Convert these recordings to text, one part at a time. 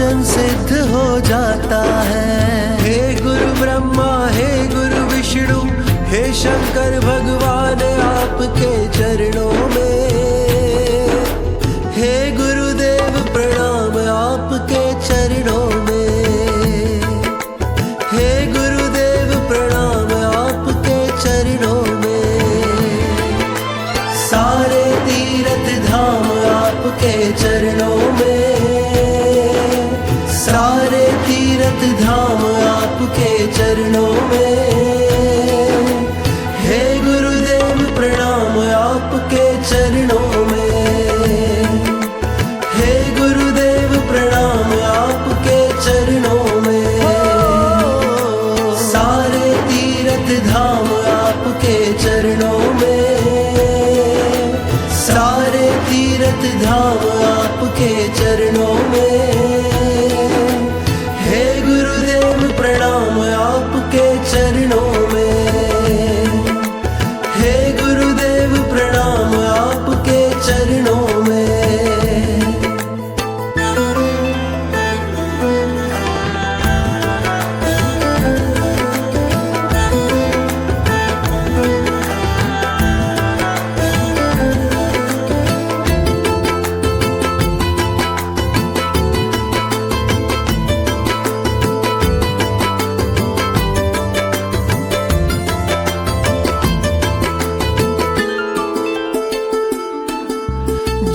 वचन सिद्ध हो जाता है। हे गुरु ब्रह्मा, हे गुरु विष्णु, हे शंकर भगवान, आपके चरणों में हे गुरुदेव प्रणाम, आपके चरणों में हे गुरुदेव प्रणाम, आपके चरणों में। सारे तीर्थ धाम आपके चरणों में, सारे तीर्थ धाम आपके चरणों में हे गुरुदेव प्रणाम, आपके चरणों में हे गुरुदेव प्रणाम, आपके चरणों में। सारे तीर्थ धाम आपके चरणों में, सारे तीर्थ धाम आपके चरणों में हे गुरुदेव प्रणाम, आपके चरणों में हे गुरुदेव प्रणाम, आपके चरणों में।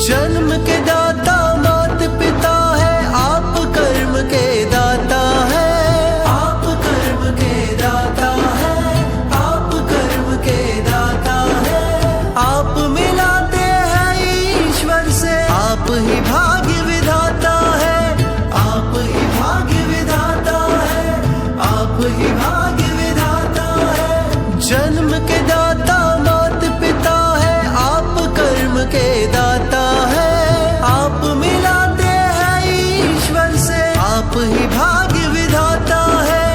जन्म के दाता मात पिता है, आप कर्म के दाता है, आप कर्म के दाता है, आप कर्म के दाता है। आप मिलाते हैं ईश्वर से, आप ही भाग्य विधाता है, आप ही भाग्य विधाता है, आप ही भाग्य विधाता है। जन्म के दाता मात पिता है, आप कर्म के दाता है, आप मिलाते हैं ईश्वर से, आप ही भाग्य विधाता है,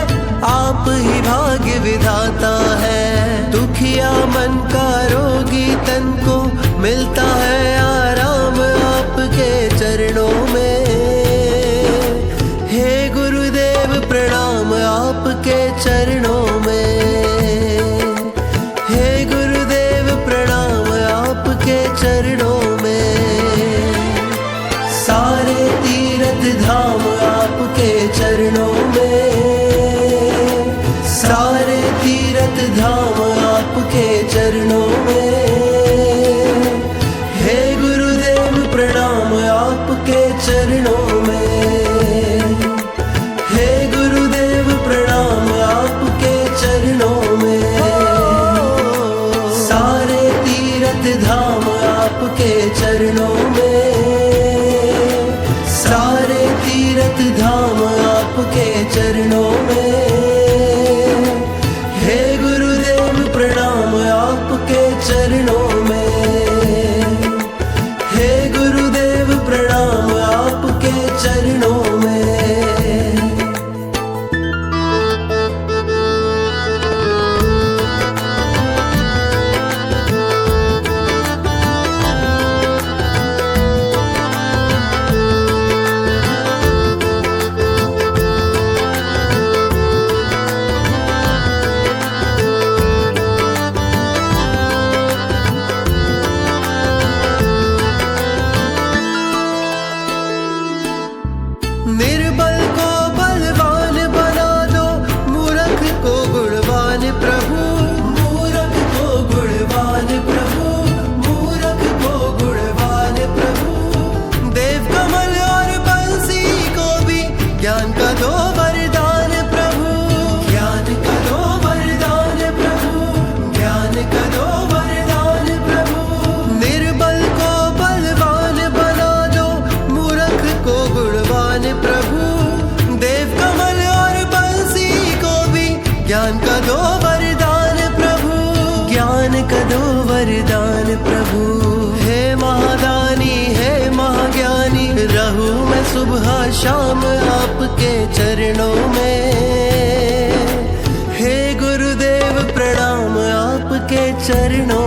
आप ही भाग्य विधाता है। दुखिया मन का रोगी तन को मिलता है आराम आपके चरणों में हे गुरुदेव प्रणाम, आपके चरणों में हे गुरुदेव प्रणाम, आपके चरणों में। सारे तीर्थ धाम आपके चरणों में, सारे तीर्थ धाम आपके चरणों में हे गुरुदेव प्रणाम, आपके चरणों में हे गुरुदेव प्रणाम, आपके चरणों में। सारे तीर्थ धाम आपके चरणों में, सारे तीर्थ धाम आपके चरणों में हे गुरुदेव प्रणाम, आपके चरणों में हे गुरुदेव प्रणाम, आपके चरणों में। निर्बल को बलवान बना दो, मूर्ख को गुणवान प्रभु, मूर्ख को गुणवान प्रभु, मूर्ख को गुणवान प्रभु। देव कमल और बंसी को भी ज्ञान का दो वरदान प्रभु, ज्ञान का दो वरदान प्रभु, ज्ञान का दो वरदान प्रभु। निर्बल को बलवान बना दो, मूर्ख को गुणवान प्रभु। देव कमल और बंसी को भी ज्ञान का दो वरदान प्रभु, ज्ञान का दो वरदान प्रभु। हे महादानी, हे महाज्ञानी, रहूं मैं सुबह शाम आपके चरणों में हे गुरुदेव प्रणाम, आपके चरणों